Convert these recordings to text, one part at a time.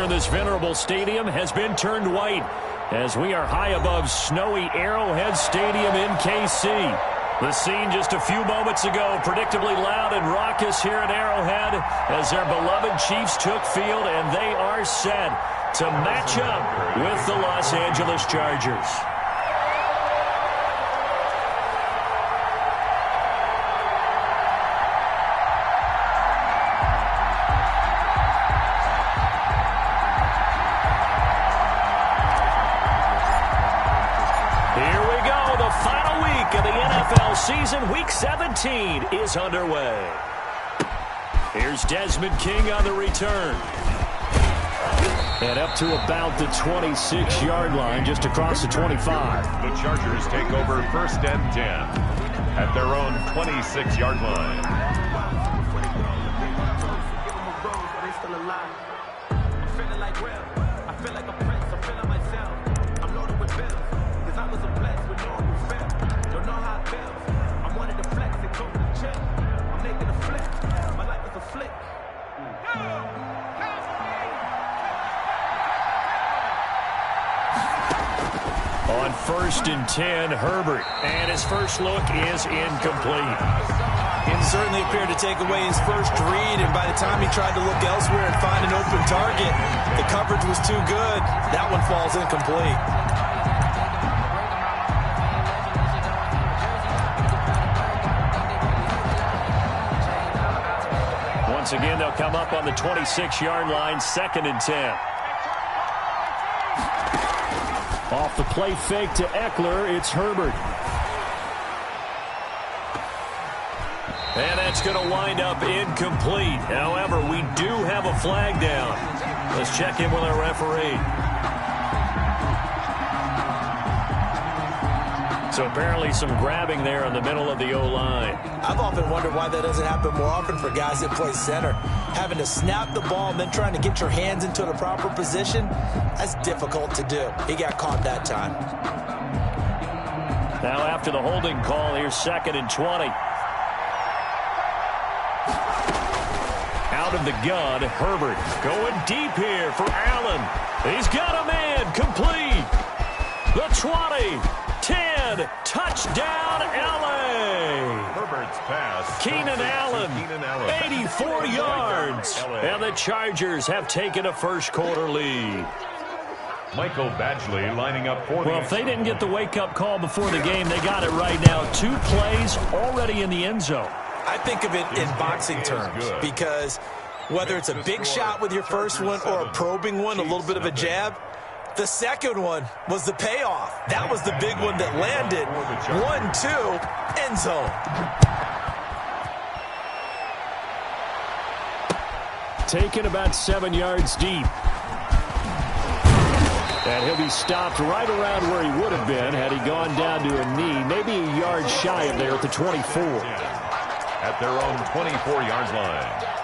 in this venerable stadium has been turned white as we are high above snowy Arrowhead Stadium in KC. The scene just a few moments ago, predictably loud and raucous here at Arrowhead as their beloved Chiefs took field, and they are set to match up with the Los Angeles Chargers. Season Week 17 is underway. Here's Desmond King on the return. And up to about the 26-yard line, just across the 25. The Chargers take over 1st and 10 at their own 26-yard line. On 1st and 10, Herbert, and his first look is incomplete. It certainly appeared to take away his first read, and by the time he tried to look elsewhere and find an open target, the coverage was too good. That one falls incomplete. Once again, they'll come up on the 26-yard line, 2nd and 10. Off the play fake to Eckler, it's Herbert. And that's going to wind up incomplete. However, we do have a flag down. Let's check in with our referee. So apparently some grabbing there in the middle of the O-line. I've often wondered why that doesn't happen more often for guys that play center. Having to snap the ball and then trying to get your hands into the proper position, that's difficult to do. He got caught that time. Now after the holding call, here's 2nd and 20. Out of the gun, Herbert going deep here for Allen. He's got a man, complete. The 20, 10, touchdown LA. Herbert's pass. Keenan Allen, 84 yards. And the Chargers have taken a first-quarter lead. Michael Badgley lining up for Well, if they didn't get the wake-up call before the game, they got it right now. 2 plays already in the end zone. I think of it in boxing terms because whether it's a big shot with your first one or a probing one, a little bit of a jab, the second one was the payoff. That was the big one that landed. 1-2, end zone. Taken about 7 yards deep. And he'll be stopped right around where he would have been had he gone down to a knee, maybe a yard shy of there at the 24. At their own 24-yard line.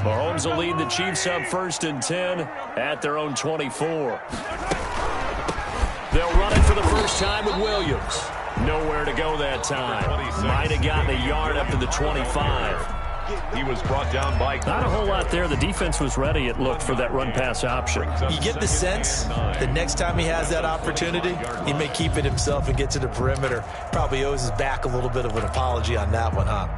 Mahomes will lead the Chiefs up 1st and 10 at their own 24. They'll run it for the first time with Williams. Nowhere to go that time. Might have gotten a yard up to the 25. He was brought down by... Not a whole lot there. The defense was ready, it looked, for that run-pass option. You get the sense that next time he has that opportunity, he may keep it himself and get to the perimeter. Probably owes his back a little bit of an apology on that one, huh?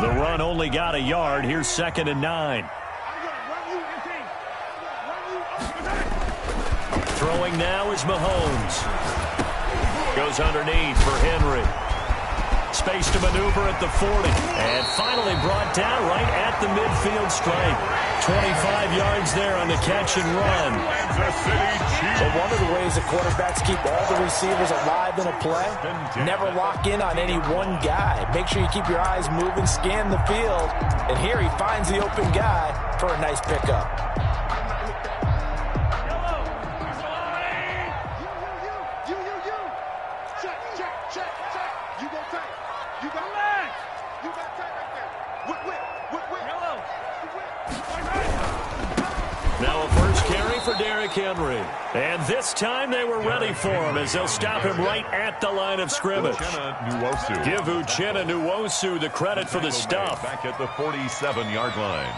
The run only got a yard. Here's 2nd and 9. Throwing now is Mahomes. Goes underneath for Henry. space to maneuver at the 40. And finally brought down right at the midfield stripe. 25 yards there on the catch and run. So one of the ways the quarterbacks keep all the receivers alive in a play, never lock in on any one guy. Make sure you keep your eyes moving, scan the field. And here he finds the open guy for a nice pickup. Now a first carry for Derrick Henry. And this time they were ready for him as they'll stop him right at the line of scrimmage. Give Uchenna Nwosu the credit for the stuff. Back at the 47-yard line.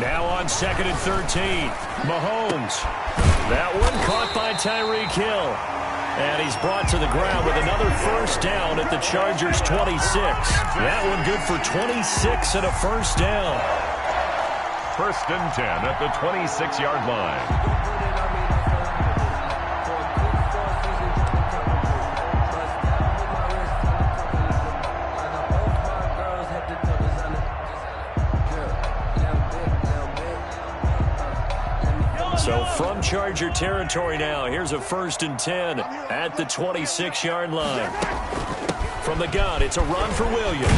Now on 2nd and 13, Mahomes. That one caught by Tyreek Hill. And he's brought to the ground with another first down at the Chargers' 26. That one good for 26 and a first down. 1st and 10 at the 26-yard line. So from Charger territory now, here's a 1st and 10 at the 26-yard line. From the gun, it's a run for Williams.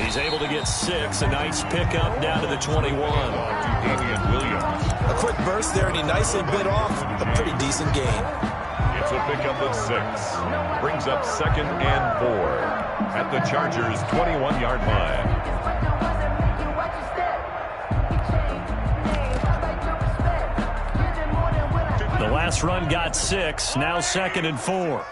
He's able to get 6, a nice pickup down to the 21. A quick burst there, and he nicely bit off a pretty decent gain. It's a pickup of 6. Brings up 2nd and 4 at the Chargers' 21-yard line. The last run got 6, now 2nd and 4.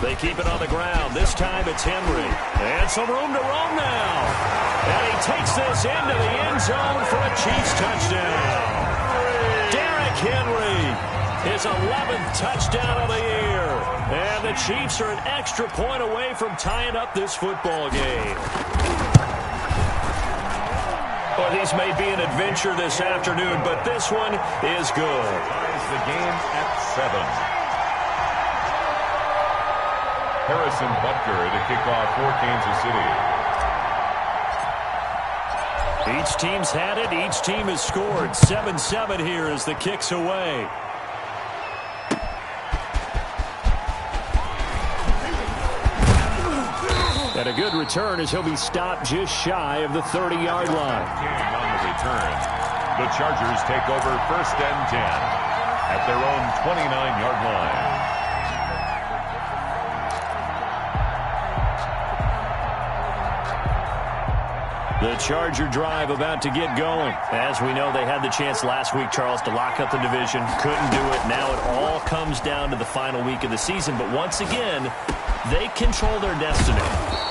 They keep it on the ground. This time it's Henry. And some room to roam now. And he takes this into the end zone for a Chiefs touchdown. Derrick Henry, his 11th touchdown of the year. And the Chiefs are an extra point away from tying up this football game. Well, these may be an adventure this afternoon, but this one is good. Ties the game at 7. Harrison Butker to kick off for Kansas City. Each team's had it. Each team has scored. 7-7 here as the kick's away. And a good return as he'll be stopped just shy of the 30-yard line. On the return, the Chargers take over 1st and 10 at their own 29-yard line. The Charger drive about to get going. As we know, they had the chance last week, Charles, to lock up the division. Couldn't do it. Now it all comes down to the final week of the season. But once again, they control their destiny.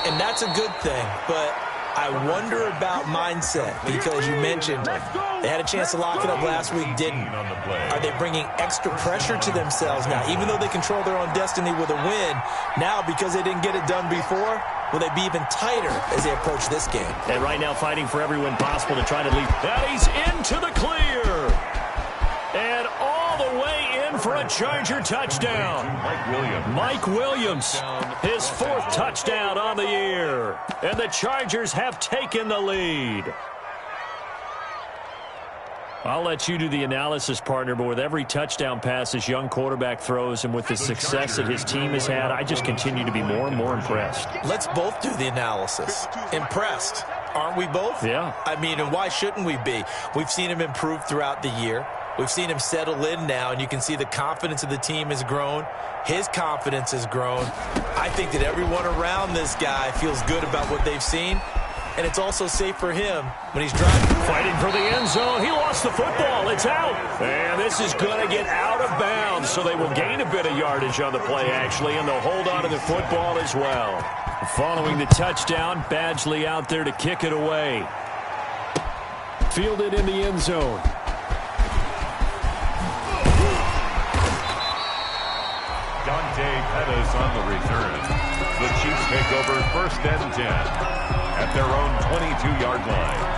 And that's a good thing, but I wonder about mindset because you mentioned they had a chance to lock it up last week, didn't. Are they bringing extra pressure to themselves now? Even though they control their own destiny with a win, now because they didn't get it done before, will they be even tighter as they approach this game? And right now fighting for every win possible to try to lead. And he's into the clear. And all the way in for a Charger touchdown. Mike Williams, his 4th touchdown on the year. And the Chargers have taken the lead. I'll let you do the analysis, partner, but with every touchdown pass this young quarterback throws and with the success that his team has had, I just continue to be more and more impressed. Let's both do the analysis. Impressed, aren't we both? Yeah. I mean, and why shouldn't we be? We've seen him improve throughout the year. We've seen him settle in now, and you can see the confidence of the team has grown. His confidence has grown. I think that everyone around this guy feels good about what they've seen. And it's also safe for him when he's driving. Fighting for the end zone. He lost the football. It's out. And this is going to get out of bounds, so they will gain a bit of yardage on the play, actually, and they'll hold on to the football as well. Following the touchdown, Badgley out there to kick it away. Fielded in the end zone. Dante Pettis on the return. The Chiefs take over 1st and 10 at their own 22-yard line.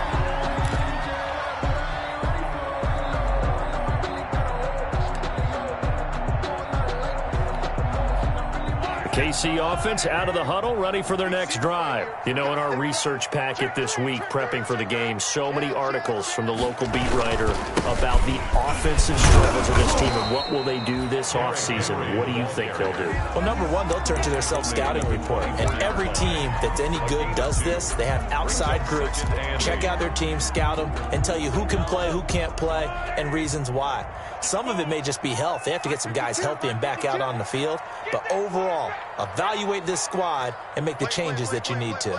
KC offense out of the huddle, ready for their next drive. You know, in our research packet this week, prepping for the game, so many articles from the local beat writer about the offensive struggles of this team and what will they do this offseason. What do you think they'll do? Well, number one, they'll turn to their self-scouting report. And every team that's any good does this. They have outside groups, check out their team, scout them, and tell you who can play, who can't play, and reasons why. Some of it may just be health. They have to get some guys healthy and back out on the field. But overall, evaluate this squad and make the changes that you need to.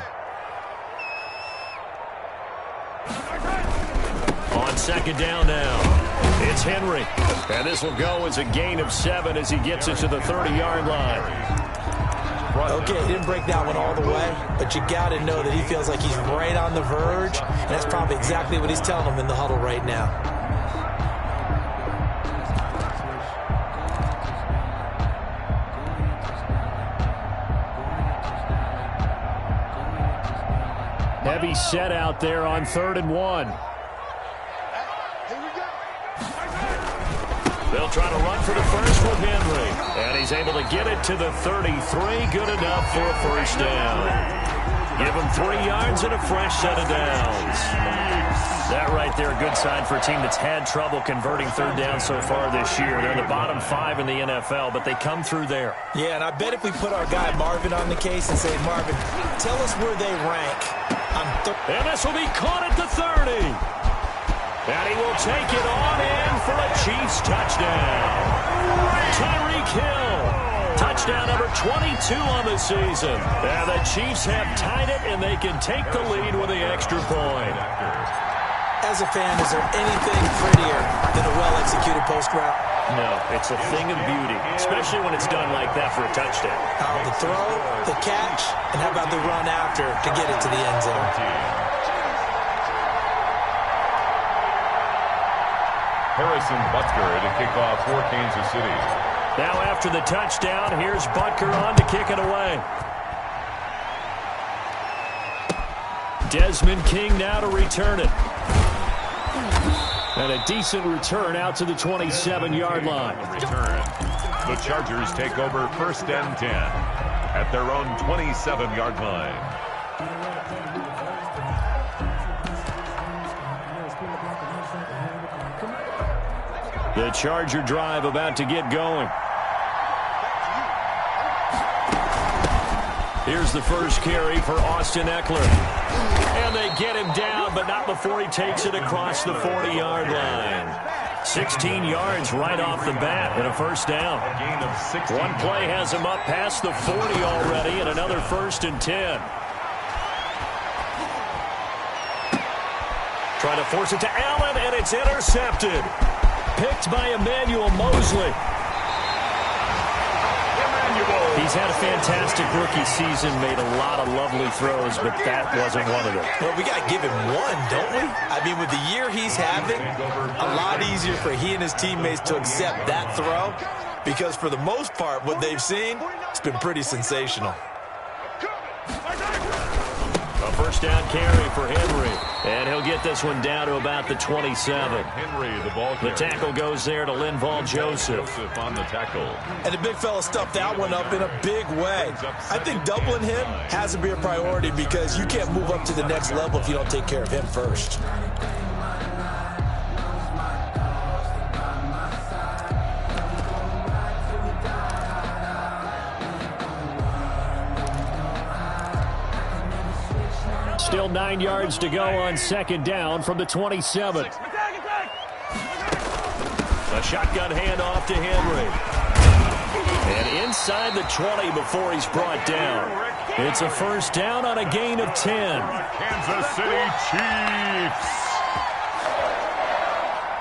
On 2nd down now, it's Henry. And this will go as a gain of 7 as he gets it to the 30-yard line. Okay, he didn't break that one all the way, but you got to know that he feels like he's right on the verge, and that's probably exactly what he's telling them in the huddle right now. Heavy set out there on 3rd and 1. They'll try to run for the first with Henry. And he's able to get it to the 33. Good enough for a first down. Give him 3 yards and a fresh set of downs. That right there, a good sign for a team that's had trouble converting 3rd down so far this year. They're in the bottom 5 in the NFL, but they come through there. Yeah, and I bet if we put our guy Marvin on the case and say, Marvin, tell us where they rank. And this will be caught at the 30. And he will take it on in for a Chiefs touchdown. Tyreek Hill. Touchdown number 22 on the season. And the Chiefs have tied it, and they can take the lead with the extra point. As a fan, is there anything prettier than a well-executed post route? No, it's a thing of beauty, especially when it's done like that for a touchdown. The throw, the catch, and how about the run after to get it to the end zone? Harrison Butker to kick off for Kansas City. Now after the touchdown, here's Butker on to kick it away. Desmond King now to return it. And a decent return out to the 27-yard line. Return. The Chargers take over 1st and 10 at their own 27-yard line. The Charger drive about to get going. Here's the first carry for Austin Eckler. And they get him down, but not before he takes it across the 40-yard line. 16 yards right off the bat and a first down. A gain of 16. One play has him up past the 40 already and another 1st and 10. Trying to force it to Allen, and it's intercepted. Picked by Emmanuel Mosley. He's had a fantastic rookie season, made a lot of lovely throws, but that wasn't one of them. Well, we got to give him one, don't we? I mean, with the year he's having, a lot easier for he and his teammates to accept that throw because for the most part, what they've seen, it's been pretty sensational. A first down carry for Henry, and he'll get this one down to about the 27. Henry, the ball carrier. The tackle goes there to Linval Joseph. On the tackle. And the big fella stuffed that one up in a big way. I think doubling him has to be a priority because you can't move up to the next level if you don't take care of him first. Still 9 yards to go on 2nd down from the 27. A shotgun handoff to Henry. And inside the 20 before he's brought down. It's a first down on a gain of 10. Kansas City Chiefs.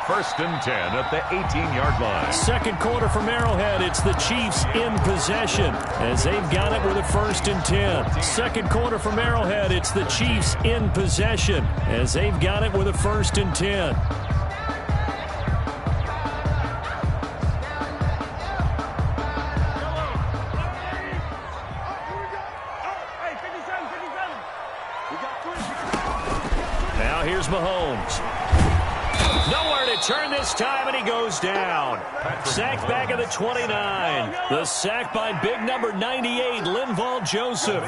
First and 10 at the 18-yard line. Second quarter from Arrowhead. It's the Chiefs in possession as they've got it with a first and 10. Second quarter from Arrowhead. It's the Chiefs in possession as they've got it with a first and 10. Now here's Mahomes. Nowhere to turn this time, and he goes down. Sacked back at the 29. The sack by big number 98, Linval Joseph.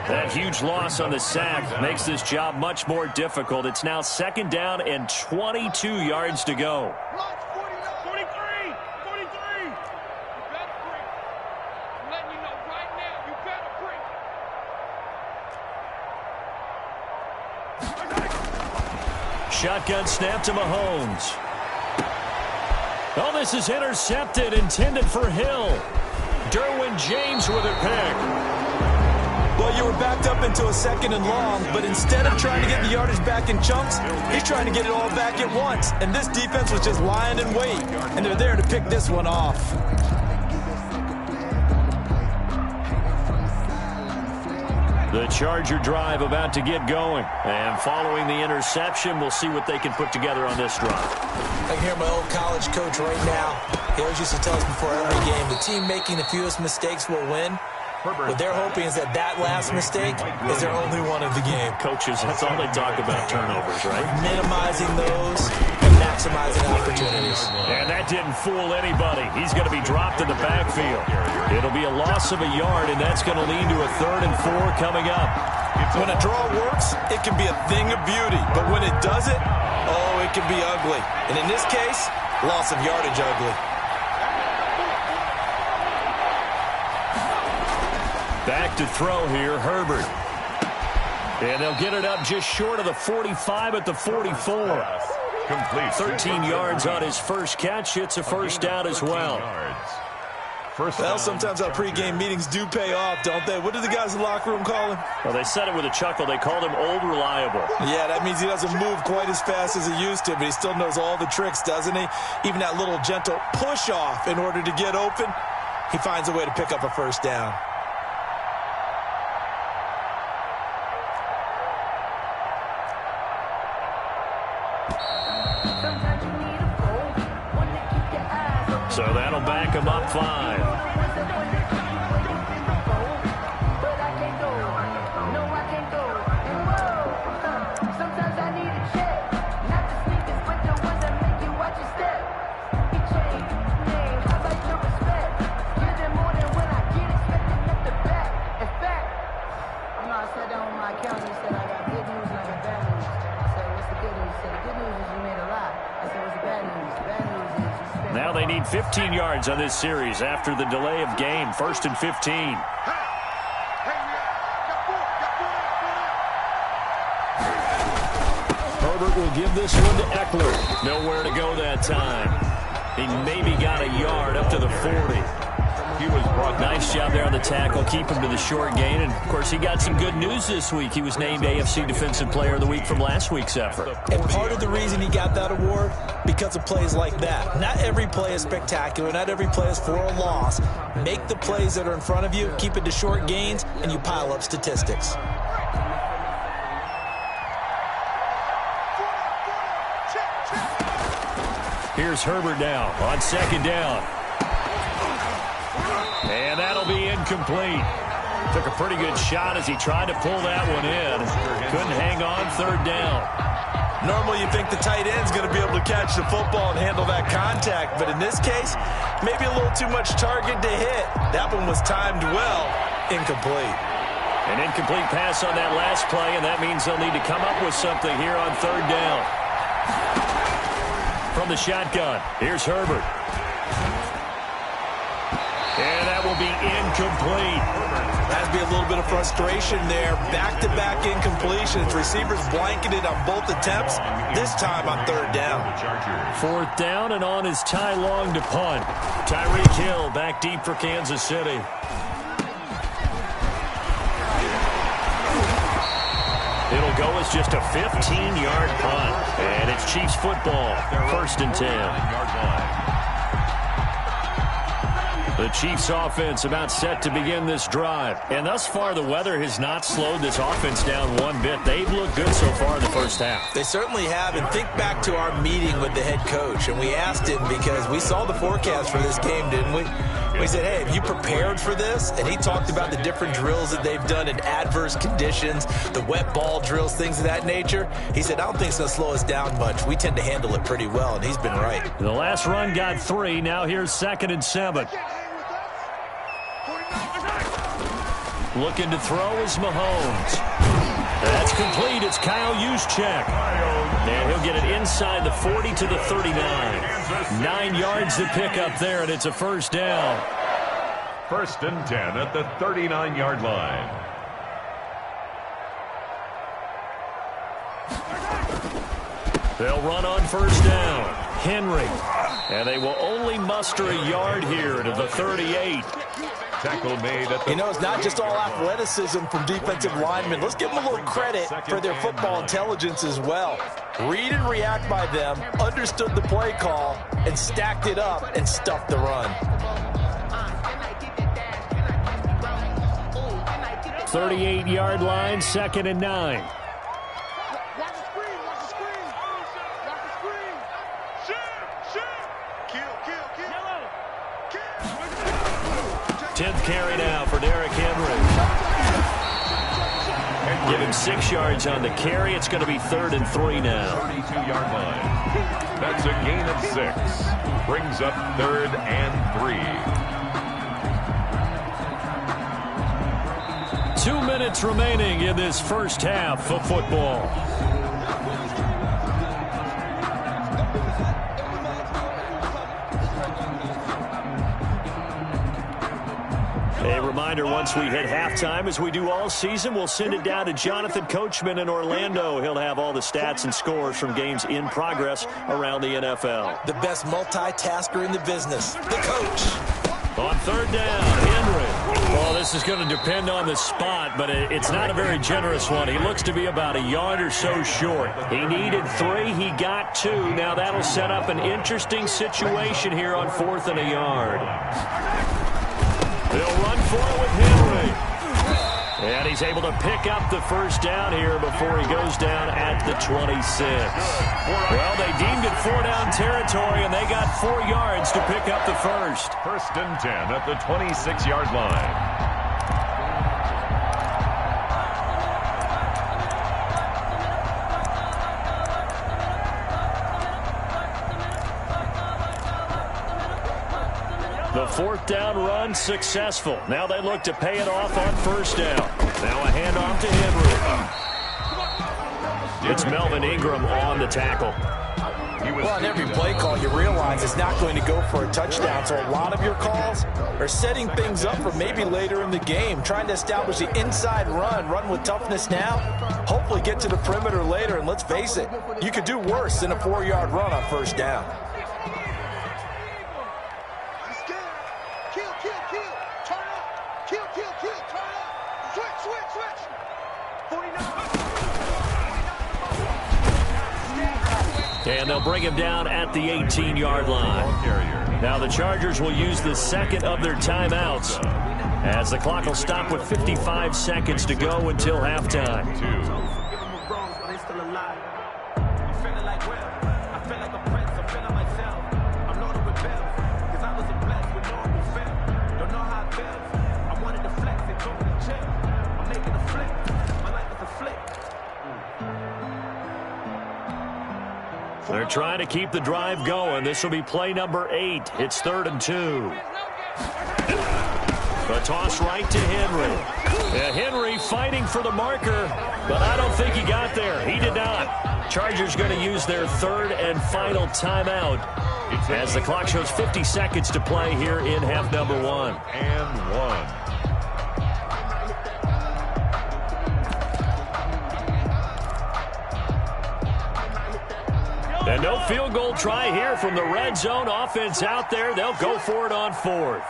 That huge loss on the sack makes this job much more difficult. It's now second down and 22 yards to go. Shotgun snap to Mahomes. Oh, this is intercepted, intended for Hill. Derwin James with a pick. Well, you were backed up into a second and long, but instead of trying to get the yardage back in chunks, he's trying to get it all back at once. And this defense was just lying in wait, and they're there to pick this one off. The Charger drive about to get going. And following the interception, we'll see what they can put together on this drive. I can hear my old college coach right now. He always used to tell us before every game, the team making the fewest mistakes will win. What they're hoping is that that last mistake is their only one of the game. Coaches, that's all they talk about, turnovers, right? Minimizing those and maximizing opportunities. And that didn't fool anybody. He's going to be dropped in the backfield. It'll be a loss of a yard, and that's going to lead to a 3rd and 4 coming up. When a draw works, it can be a thing of beauty. But when it doesn't, oh, it can be ugly. And in this case, loss of yardage ugly. Back to throw here, Herbert. And they'll get it up just short of the 45 at the 44. Complete. 13 yards on his first catch. It's a first down as well. Well, sometimes our pregame meetings do pay off, don't they? What do the guys in the locker room call him? Well, they said it with a chuckle. They called him Old Reliable. Yeah, that means he doesn't move quite as fast as he used to, but he still knows all the tricks, doesn't he? Even that little gentle push-off in order to get open, he finds a way to pick up a first down. So that'll back him up 5. Now they need 15 yards on this series after the delay of game. 1st and 15. Herbert will give this one to Eckler. Nowhere to go that time. He maybe got a yard up to the 40. Nice job there on the tackle. Keep him to the short gain. And, of course, he got some good news this week. He was named AFC Defensive Player of the Week from last week's effort. And part of the reason he got that award, because of plays like that. Not every play is spectacular. Not every play is for a loss. Make the plays that are in front of you, keep it to short gains, and you pile up statistics. Here's Herbert now on 2nd down. And that'll be incomplete. Took a pretty good shot as he tried to pull that one in. Couldn't hang on 3rd down. Normally you think the tight end's going to be able to catch the football and handle that contact, but in this case, maybe a little too much target to hit. That one was timed well. Incomplete. An incomplete pass on that last play, and that means they'll need to come up with something here on 3rd down. From the shotgun, here's Herbert. And that will be incomplete. Has to be a little bit of frustration there. Back-to-back incompletions. Receivers blanketed on both attempts, this time on 3rd down. 4th down, and on is Ty Long to punt. Tyreek Hill back deep for Kansas City. It'll go as just a 15-yard punt. And it's Chiefs football, 1st and 10. The Chiefs offense about set to begin this drive. And thus far, the weather has not slowed this offense down one bit. They've looked good so far in the first half. They certainly have. And think back to our meeting with the head coach. And we asked him, because we saw the forecast for this game, didn't we? We said, hey, have you prepared for this? And he talked about the different drills that they've done in adverse conditions, the wet ball drills, things of that nature. He said, I don't think it's going to slow us down much. We tend to handle it pretty well, and he's been right. The last run got 3. Now here's 2nd and 7. Looking to throw is Mahomes. That's complete. It's Kyle Juszczyk. And he'll get it inside the 40 to the 39. 9 yards to pick up there, and it's a first down. 1st and 10 at the 39-yard line. They'll run on first down. Henry. And they will only muster a yard here to the 38. Tackle made at the... You know, it's not just all athleticism from defensive linemen. Let's give them a little credit for their football intelligence as well. Read and react by them, understood the play call, and stacked it up and stuffed the run. 38-yard line, 2nd and 9. Watch the screen, watch the screen. Watch the screen. Shoot. Kill. 10th carry now for Derrick Henry. Give him 6 yards on the carry. It's going to be 3rd and 3 now. 32-yard line. That's a gain of 6. Brings up 3rd and 3. 2 minutes remaining in this first half of football. A reminder, once we hit halftime, as we do all season, we'll send it down to Jonathan Coachman in Orlando. He'll have all the stats and scores from games in progress around the NFL. The best multitasker in the business, the coach. On 3rd down, Henry. Well, this is going to depend on the spot, but it's not a very generous one. He looks to be about a yard or so short. He needed 3. He got 2. Now that'll set up an interesting situation here on 4th and a yard. They'll run for it with Henry. And he's able to pick up the first down here before he goes down at the 26. Well, they deemed it 4-down territory, and they got 4 yards to pick up the first. 1st and 10 at the 26-yard line. The 4th down run successful. Now they look to pay it off on 1st down. Now a handoff to Henry. It's Melvin Ingram on the tackle. Well, on every play call, you realize it's not going to go for a touchdown. So a lot of your calls are setting things up for maybe later in the game, trying to establish the inside run with toughness now, hopefully get to the perimeter later. And let's face it, you could do worse than a 4-yard run on 1st down. And they'll bring him down at the 18-yard line. Now the Chargers will use the 2nd of their timeouts, as the clock will stop with 55 seconds to go until halftime. They're trying to keep the drive going. This will be play number 8. It's 3rd and 2. A toss right to Henry. Henry fighting for the marker, but I don't think he got there. He did not. Chargers going to use their 3rd and final timeout as the clock shows 50 seconds to play here in half number 1. And 1. And no field goal try here from the red zone offense out there. They'll go for it on 4th.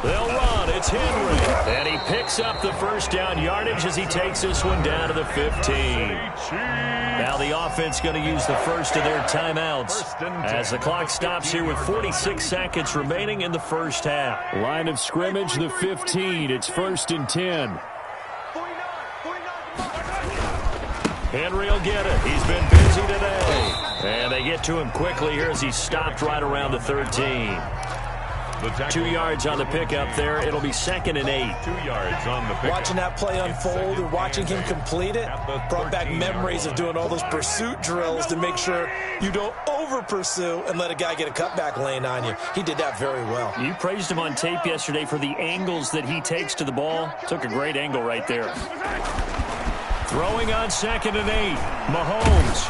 They'll run. It's Henry. And he picks up the first down yardage as he takes this one down to the 15. Now the offense going to use the first of their timeouts as the clock stops here with 46 seconds remaining in the first half. Line of scrimmage, the 15. It's 1st and 10. Henry will get it. He's been busy today. And they get to him quickly here as he's stopped right around the 13. 2 yards on the pickup there. It'll be 2nd and 8. 2 yards on the pickup. Watching that play unfold and watching him complete it brought back memories of doing all those pursuit drills to make sure you don't over-pursue and let a guy get a cutback lane on you. He did that very well. You praised him on tape yesterday for the angles that he takes to the ball. Took a great angle right there. Throwing on 2nd and 8. Mahomes.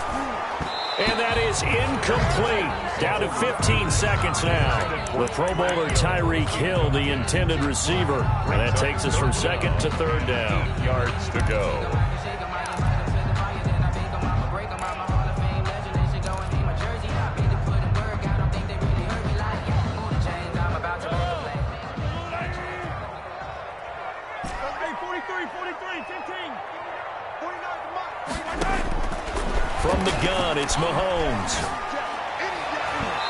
And that is incomplete. Down to 15 seconds now. The Pro Bowler Tyreek Hill, the intended receiver. And that takes us from 2nd to 3rd down. Yards to go. From the gun, it's Mahomes.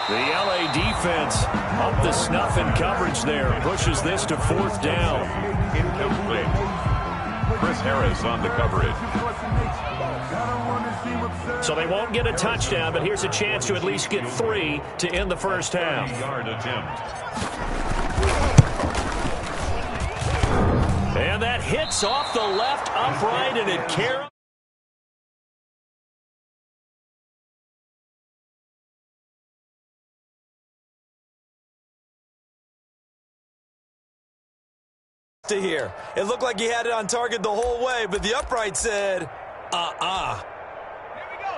The LA defense up the snuff in coverage there. Pushes this to 4th down. Incomplete. Chris Harris on the coverage. So they won't get a touchdown, but here's a chance to at least get 3 to end the first half. 30-yard attempt. And that hits off the left upright, and it carries. To here. It looked like he had it on target the whole way, but the upright said,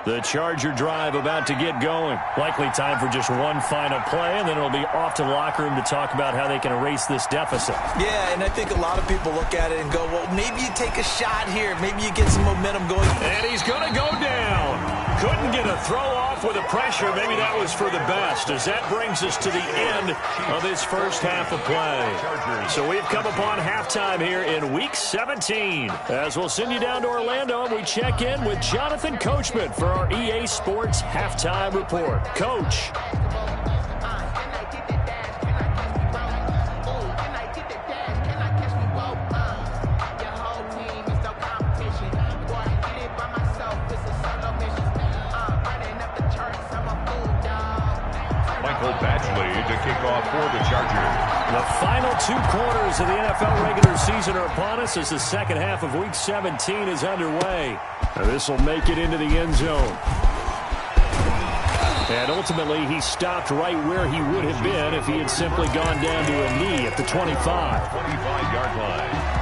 The Charger drive about to get going. Likely time for just one final play, and then it'll be off to the locker room to talk about how they can erase this deficit. Yeah, and I think a lot of people look at it and go, well, maybe you take a shot here. Maybe you get some momentum going. And he's going to go down. Couldn't get a throw off with the pressure. Maybe that was for the best, as that brings us to the end of this first half of play. So we've come upon halftime here in Week 17. As we'll send you down to Orlando, and we check in with Jonathan Coachman for our EA Sports Halftime Report. Coach. To kick off for the Chargers. The final 2 quarters of the NFL regular season are upon us as the second half of Week 17 is underway. This will make it into the end zone. And ultimately, he stopped right where he would have been if he had simply gone down to a knee at the 25. 25-yard line.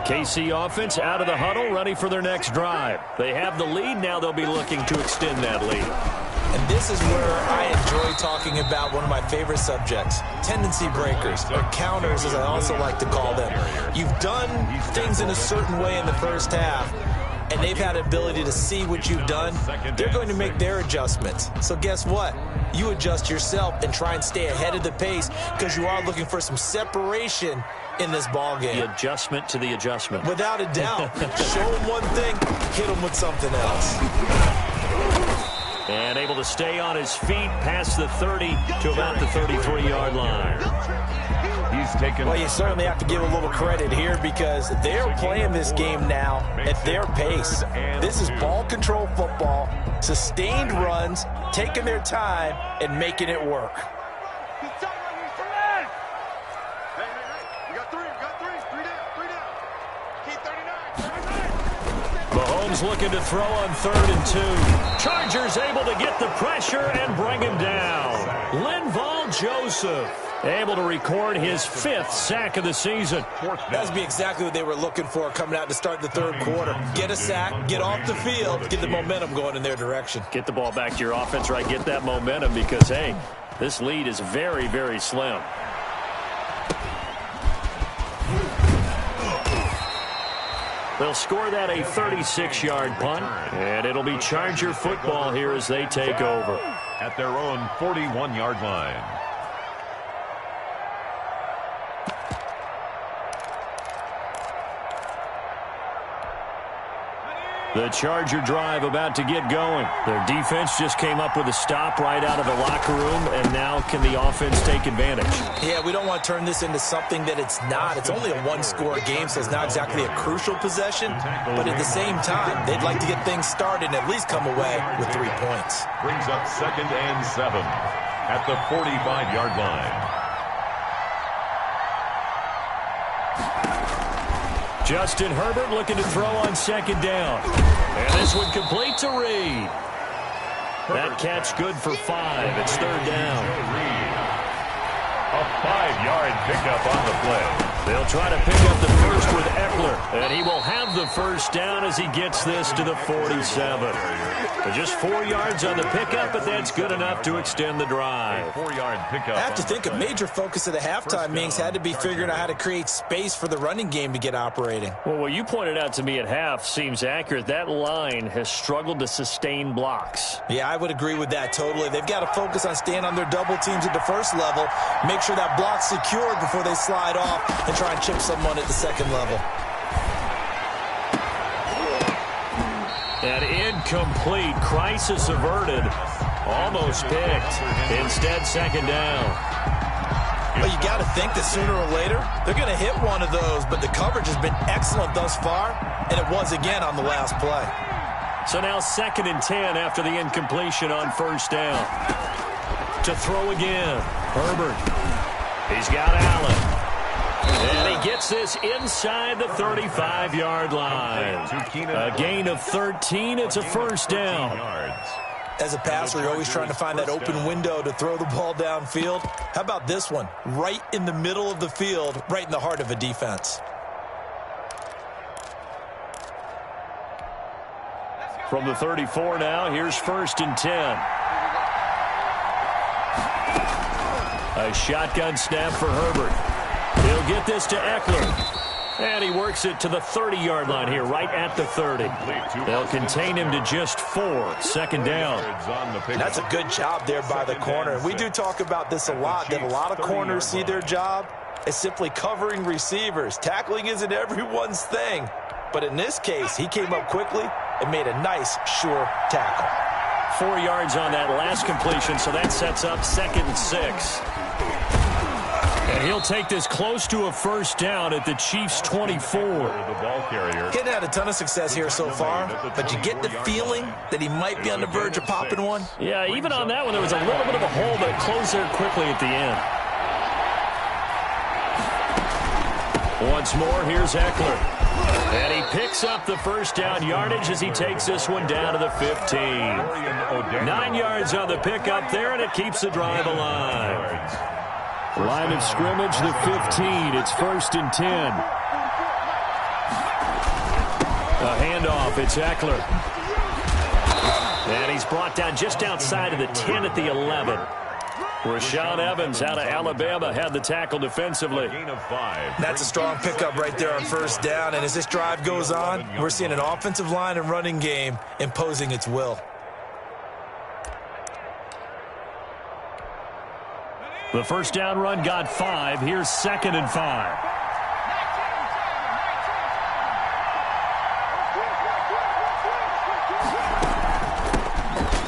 KC offense out of the huddle, ready for their next drive. They have the lead. Now they'll be looking to extend that lead. And this is where I enjoy talking about one of my favorite subjects, tendency breakers, or counters as I also like to call them. You've done things in a certain way in the first half, and they've had an ability to see what you've done, they're going to make their adjustments. So guess what? You adjust yourself and try and stay ahead of the pace because you are looking for some separation in this ball game. The adjustment to the adjustment. Without a doubt. Show them one thing, hit them with something else. And able to stay on his feet past the 30 to about the 33-yard line. He's taken. Well, you certainly have to give a little credit here because they're playing this game now at their pace. This is ball control football, sustained runs, taking their time, and making it work. Mahomes looking to throw on 3rd and 2. Chargers able to get the pressure and bring him down. Linval Joseph able to record his 5th sack of the season. That'd be exactly what they were looking for coming out to start the 3rd quarter. Get a sack, get off the field, get the momentum going in their direction. Get the ball back to your offense, right? Get that momentum because, hey, this lead is very, very slim. They'll score that a 36-yard punt, and it'll be Charger football here as they take over. At their own 41-yard line. The Charger drive about to get going. Their defense just came up with a stop right out of the locker room, and now can the offense take advantage? Yeah, we don't want to turn this into something that it's not. It's only a one-score game, so it's not exactly a crucial possession. But at the same time, they'd like to get things started and at least come away with 3 points. Brings up 2nd and 7 at the 45-yard line. Justin Herbert looking to throw on 2nd down. And this one complete to Reed. That catch good for 5. It's 3rd down. A 5-yard pickup on the play. They'll try to pick up the first with Eckler. And he will have the first down as he gets this to the 47. But just 4 yards on the pickup, but that's good enough to extend the drive. 4-yard pickup. I have to think a major focus of the halftime meetings had to be figuring out how to create space for the running game to get operating. Well, what you pointed out to me at half seems accurate. That line has struggled to sustain blocks. Yeah, I would agree with that totally. They've got to focus on staying on their double teams at the first level, make sure that block's secured before they slide off and try and chip someone at the second level. An incomplete, crisis averted, almost picked. Instead, 2nd down. Well, you got to think that sooner or later, they're going to hit one of those, but the coverage has been excellent thus far, and it was again on the last play. So now 2nd and 10 after the incompletion on 1st down. To throw again, Herbert. He's got Allen. And he gets this inside the 35-yard line. A gain of 13. It's a 1st down. As a passer, you're always trying to find that open window to throw the ball downfield. How about this one? Right in the middle of the field, right in the heart of a defense. From the 34 now, here's 1st and 10. A shotgun snap for Herbert. He'll get this to Eckler. And he works it to the 30-yard line here, right at the 30. They'll contain him to just 4. 2nd down. That's a good job there by the corner. We do talk about this a lot, that a lot of corners see their job as simply covering receivers. Tackling isn't everyone's thing. But in this case, he came up quickly and made a nice, sure tackle. 4 yards on that last completion, so that sets up 2nd and 6. And he'll take this close to a 1st down at the Chiefs' 24. Getting had a ton of success here so far, but you get the feeling that he might be on the verge of popping one. Yeah, even on that one, there was a little bit of a hole, but it closed there quickly at the end. Once more, here's Eckler. And he picks up the 1st down yardage as he takes this one down to the 15. 9 yards on the pickup there, and it keeps the drive alive. Line of scrimmage, the 15. It's 1st and 10. A handoff. It's Eckler. And he's brought down just outside of the 10 at the 11. Rashaan Evans out of Alabama had the tackle defensively. Gain of 5. That's a strong pickup right there on first down. And as this drive goes on, we're seeing an offensive line and running game imposing its will. The first down run got 5. Here's 2nd and 5.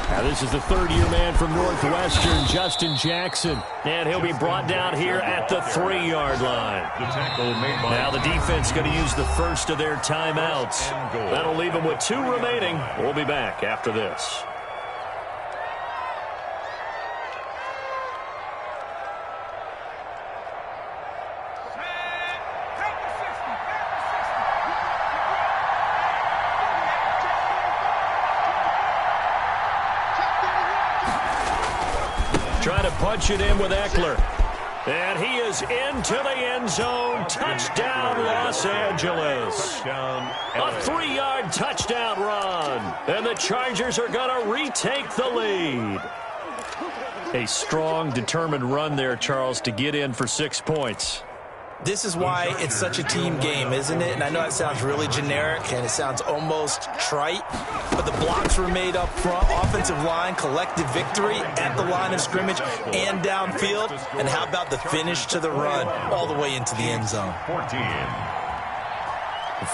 Now this is the third-year man from Northwestern, Justin Jackson. And he'll be brought down here at the 3-yard line. The tackle made by now the defense going to use the first of their timeouts. That'll leave them with 2 remaining. We'll be back after this. Trying to punch it in with Eckler. And he is into the end zone. Touchdown, Los Angeles. A 3-yard touchdown run. And the Chargers are going to retake the lead. A strong, determined run there, Charles, to get in for 6 points. This is why it's such a team game, isn't it? And I know it sounds really generic and it sounds almost trite, but the blocks were made up front, offensive line, collective victory at the line of scrimmage and downfield. And how about the finish to the run all the way into the end zone? 14.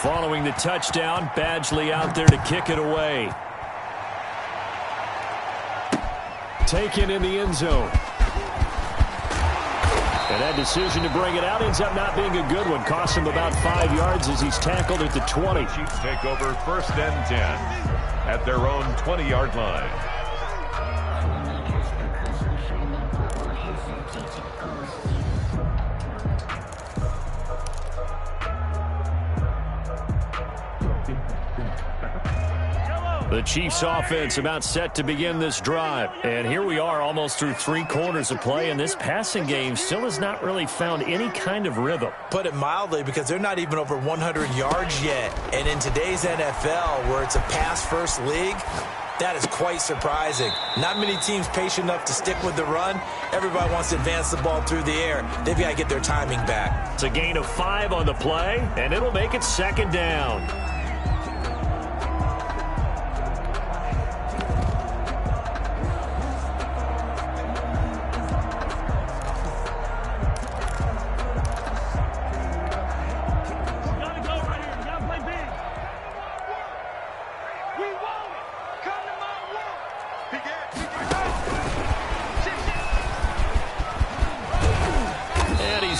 Following the touchdown, Badgley out there to kick it away. Taken in the end zone. And that decision to bring it out ends up not being a good one. Costs him about 5 yards as he's tackled at the 20. Chiefs take over 1st and 10 at their own 20-yard line. The Chiefs offense about set to begin this drive. And here we are almost through 3 quarters of play, and this passing game still has not really found any kind of rhythm. Put it mildly, because they're not even over 100 yards yet. And in today's NFL, where it's a pass-first league, that is quite surprising. Not many teams patient enough to stick with the run. Everybody wants to advance the ball through the air. They've got to get their timing back. It's a gain of 5 on the play, and it'll make it 2nd down.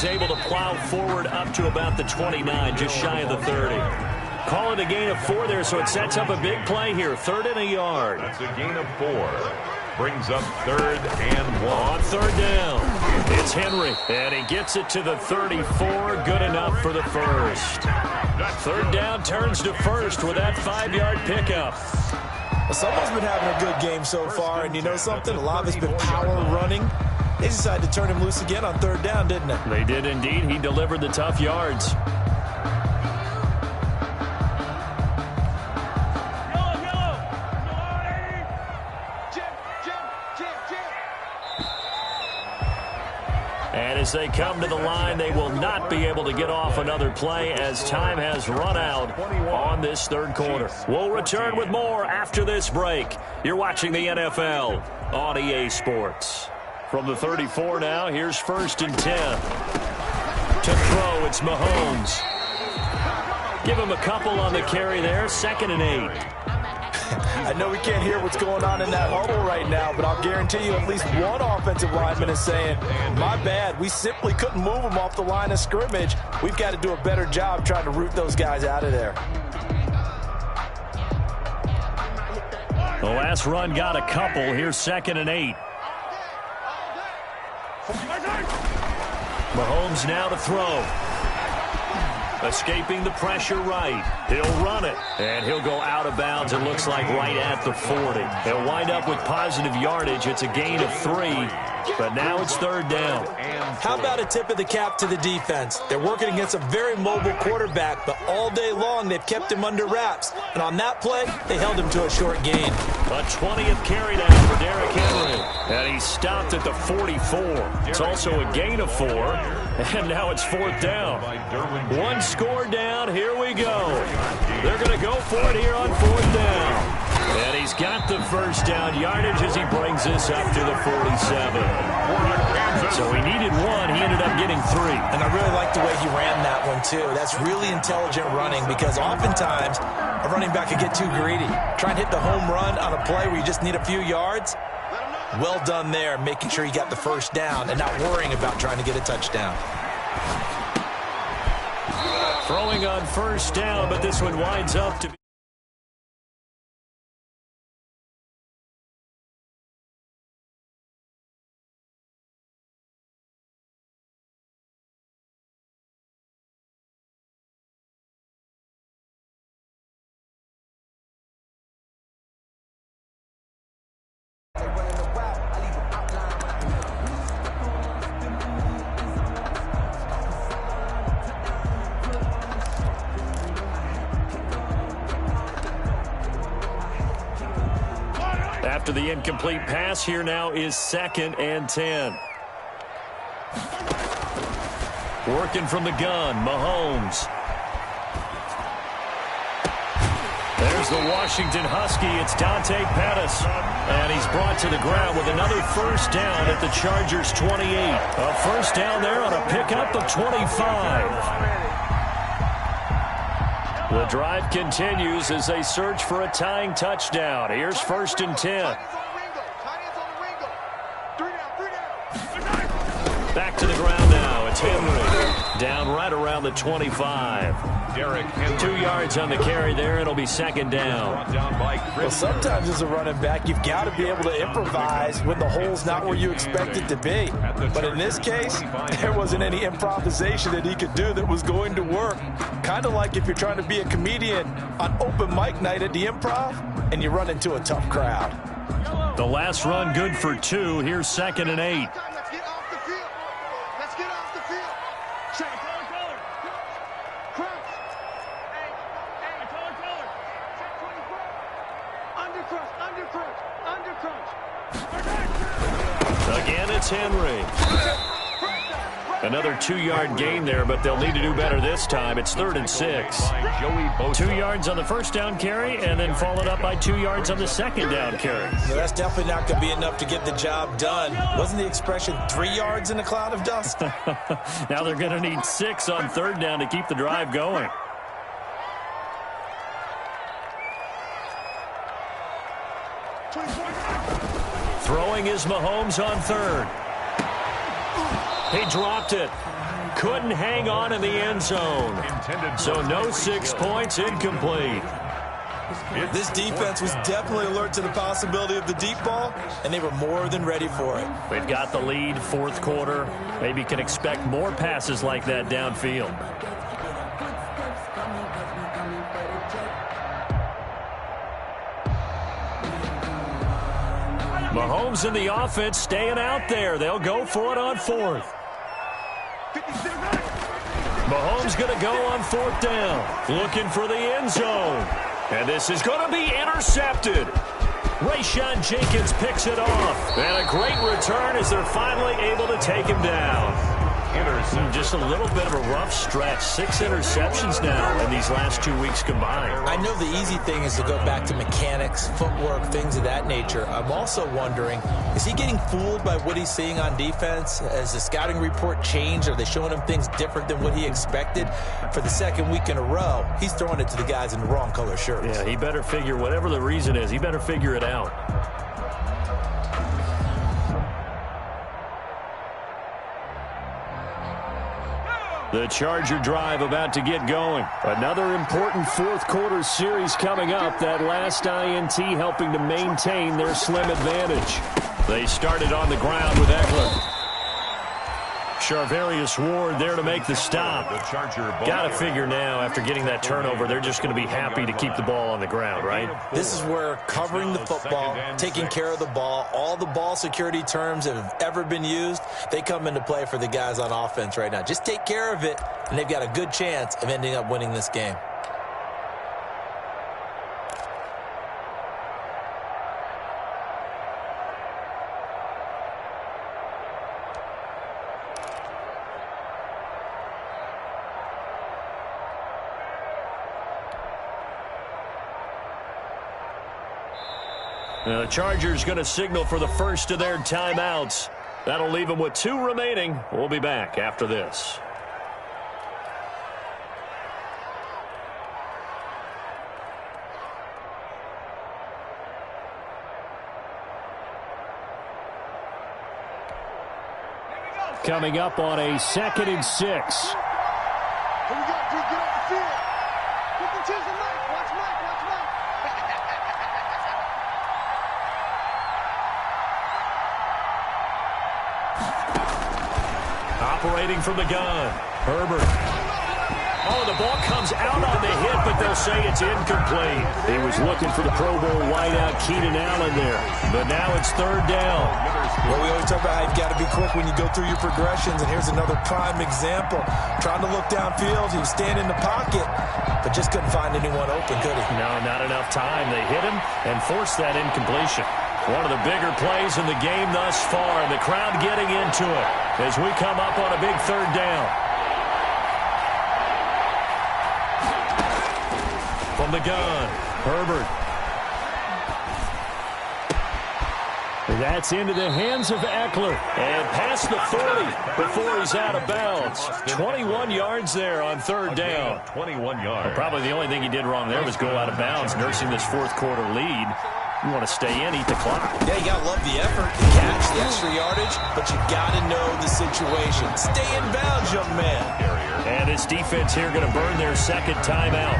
Able to plow forward up to about the 29, just shy of the 30. Call it a gain of 4 there, so it sets up a big play here. 3rd and a yard. That's a gain of 4. Brings up 3rd and 1. On 3rd down, it's Henry, and he gets it to the 34. Good enough for the first. 3rd down turns to 1st with that 5-yard pickup. Well, someone's been having a good game so far, and you know something? A lot of it's been power running. They decided to turn him loose again on 3rd down, didn't they? They did indeed. He delivered the tough yards. And as they come to the line, they will not be able to get off another play as time has run out on this 3rd quarter. We'll return with more after this break. You're watching the NFL on EA Sports. From the 34 now, here's 1st and 10. To throw, it's Mahomes. Give him a couple on the carry there, 2nd and 8. I know we can't hear what's going on in that huddle right now, but I'll guarantee you at least one offensive lineman is saying, my bad, we simply couldn't move them off the line of scrimmage. We've got to do a better job trying to root those guys out of there. The last run got a couple. Here's 2nd and 8. Mahomes now to throw. Escaping the pressure right. He'll run it. And he'll go out of bounds, it looks like, right at the 40. They'll wind up with positive yardage. It's a gain of 3. But now it's third down. How about a tip of the cap to the defense? They're working against a very mobile quarterback, but all day long they've kept him under wraps. And on that play, they held him to a short gain. A 20th carry down for Derrick Henry. And he stopped at the 44. It's also a gain of 4. And now it's fourth down. One score down. Here we go. They're going to go for it here on fourth down. And he's got the first down yardage as he brings this up to the 47. So he needed 1. He ended up getting 3. And I really like the way he ran that one, too. That's really intelligent running because oftentimes a running back could get too greedy. Try and hit the home run on a play where you just need a few yards. Well done there, making sure he got the first down and not worrying about trying to get a touchdown. Throwing on first down, but this one winds up to be. After the incomplete pass, here now is 2nd and 10. Working from the gun, Mahomes. There's the Washington Husky. It's Dante Pettis. And he's brought to the ground with another first down at the Chargers' 28. A first down there on a pickup of 25. The drive continues as they search for a tying touchdown. Here's 1st and 10. Back to the ground now. It's Henry. Down right around the 25. Derrick Henry. 2 yards on the carry there. It'll be 2nd down. Well, sometimes as a running back, you've got to be able to improvise when the hole's not where you expect it to be. But in this case, there wasn't any improvisation that he could do that was going to work. Kind of like if you're trying to be a comedian on open mic night at the Improv and you run into a tough crowd. The last run good for 2. Here's 2nd and 8. Let's get off the field. Let's get off the field. Check. Crunch. Hey, color. Check 24. Under crunch. Again, it's Henry. Another 2-yard gain there, but they'll need to do better this time. It's 3rd and 6. 2 yards on the first down carry, and then followed up by 2 yards on the second down carry. Well, that's definitely not going to be enough to get the job done. Wasn't the expression 3 yards in a cloud of dust? Now they're going to need 6 on 3rd down to keep the drive going. Throwing is Mahomes on 3rd. He dropped it. Couldn't hang on in the end zone. So no 6 points, incomplete. This defense was definitely alert to the possibility of the deep ball, and they were more than ready for it. They've got the lead, 4th quarter. Maybe can expect more passes like that downfield. Mahomes and the offense staying out there. They'll go for it on 4th. Mahomes going to go on 4th down. Looking for the end zone. And this is going to be intercepted. Rayshon Jenkins picks it off. And a great return as they're finally able to take him down. Just a little bit of a rough stretch. 6 interceptions now in these last 2 weeks combined. I know the easy thing is to go back to mechanics, footwork, things of that nature. I'm also wondering, is he getting fooled by what he's seeing on defense? Has the scouting report changed? Are they showing him things different than what he expected? For the 2nd week in a row, he's throwing it to the guys in the wrong color shirts. Yeah, he better figure, whatever the reason is, he better figure it out. The Charger drive about to get going. Another important 4th quarter series coming up. That last INT helping to maintain their slim advantage. They started on the ground with Eckler. Charvarius Ward there to make the stop. Got to figure now, after getting that turnover, they're just going to be happy to keep the ball on the ground, right? This is where covering the football, taking care of the ball, all the ball security terms that have ever been used, they come into play for the guys on offense right now. Just take care of it, and they've got a good chance of ending up winning this game. The Chargers going to signal for the first of their timeouts. That'll leave them with 2 remaining. We'll be back after this. Coming up on a 2nd and 6. Here we go, Duke. Get off the field. Look into the mic. Watch Mike. Watch Mike. Operating from the gun, Herbert. Oh, the ball comes out on the hit, but they'll say it's incomplete. He was looking for the Pro Bowl wideout Keenan Allen there, but now it's 3rd down. Well, we always talk about how you've got to be quick when you go through your progressions, and here's another prime example. Trying to look downfield, he was standing in the pocket, but just couldn't find anyone open, could he? No, not enough time. They hit him and forced that incompletion. One of the bigger plays in the game thus far, and the crowd getting into it as we come up on a big 3rd down. From the gun, Herbert. That's into the hands of Eckler. And past the 40 before he's out of bounds. 21 yards there on 3rd down. 21 yards. Well, probably the only thing he did wrong there was go out of bounds, nursing this 4th quarter lead. You want to stay in, eat the clock. Yeah, you got to love the effort, the catch, the extra yardage, but you got to know the situation. Stay in bounds, young man. And this defense here going to burn their 2nd timeout.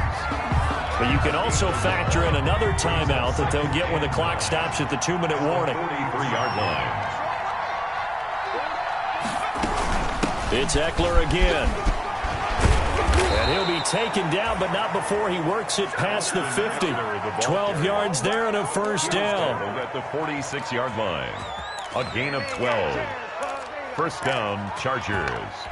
But you can also factor in another timeout that they'll get when the clock stops at the 2-minute warning. 43-yard line. It's Eckler again. And he'll be taken down, but not before he works it past the 50. 12 yards there and a 1st down. At the 46-yard line. A gain of 12. 1st down, Chargers.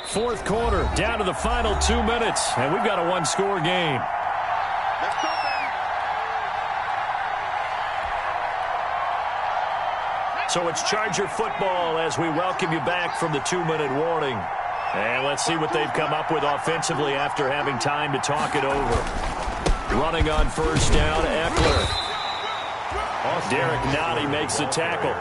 4th quarter, down to the final 2 minutes, and we've got a 1-score game. Let's go, baby. So it's Charger football as we welcome you back from the 2-minute warning. And let's see what they've come up with offensively after having time to talk it over. Running on 1st down, Eckler. Derek Nottie makes the tackle.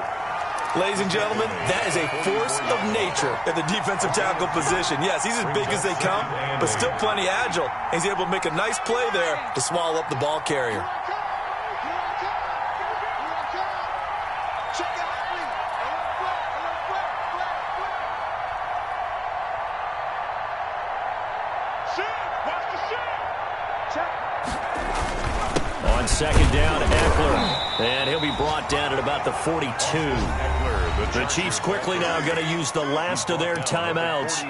Ladies and gentlemen, that is a force of nature at the defensive tackle position. Yes, he's as big as they come, but still plenty agile. He's able to make a nice play there to swallow up the ball carrier. Check out me. Watch the shit. Check. On 2nd down, Eckler. And he'll be brought down at about the 42. The Chiefs quickly now going to use the last of their timeouts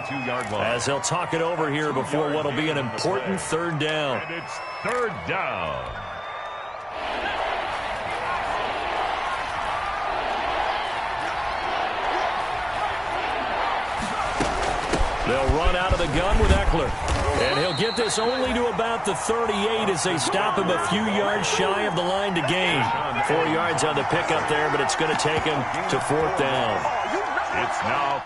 as they'll talk it over here before what will be an important 3rd down. And it's 3rd down. They'll run out of the gun with Eckler. And he'll get this only to about the 38 as they stop him a few yards shy of the line to gain. 4 yards on the pickup there, but it's going to take him to 4th down. It's now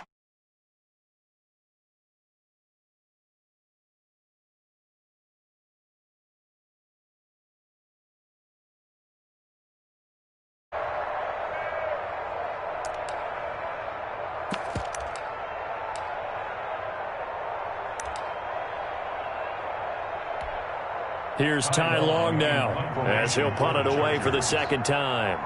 Here's Ty Long now as he'll punt it away for the 2nd time.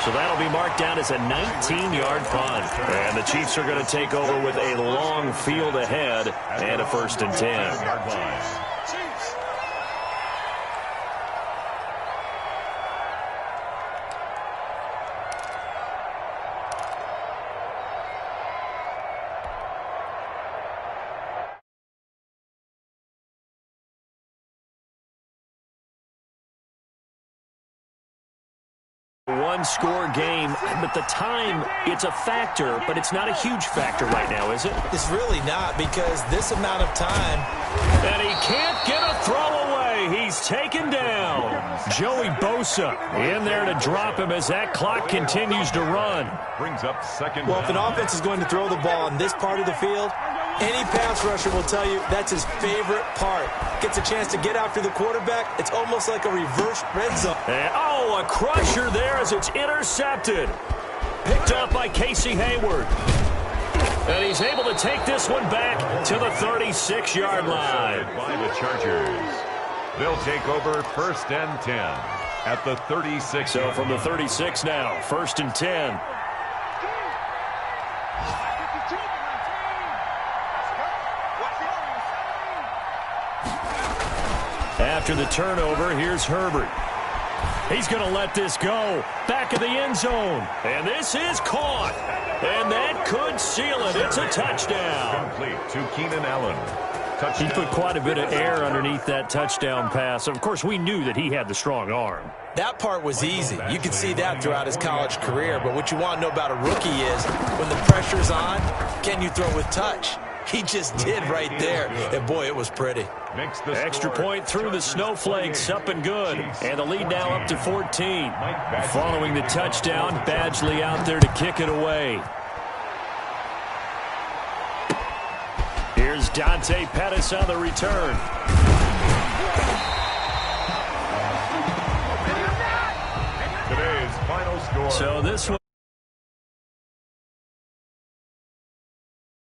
So that'll be marked down as a 19-yard punt. And the Chiefs are going to take over with a long field ahead and a 1st and 10. One-score game, but the time, it's a factor, but it's not a huge factor right now, is it? It's really not, because this amount of time. And he can't get a throw away. He's taken down. Joey Bosa in there to drop him as that clock continues to run. Brings up second. Well, if an offense is going to throw the ball on this part of the field, any pass rusher will tell you that's his favorite part. Gets a chance to get after the quarterback. It's almost like a reverse red zone. And, a crusher there as it's intercepted. Picked up by Casey Hayward. And he's able to take this one back to the 36-yard line. By the Chargers. They'll take over 1st and 10 at the 36. So from the 36 now, 1st and 10. After the turnover, here's Herbert. He's going to let this go. Back of the end zone. And this is caught. And that could seal it. It's a touchdown. Complete to Keenan Allen. He put quite a bit of air underneath that touchdown pass. Of course, we knew that he had the strong arm. That part was easy. You can see that throughout his college career. But what you want to know about a rookie is when the pressure's on, can you throw with touch? He just did right there. And, boy, it was pretty. Extra point through the snowflakes, up and good. And the lead now up to 14. Following the touchdown, Badgley out there to kick it away. Here's Dante Pettis on the return. Today's final score. So this one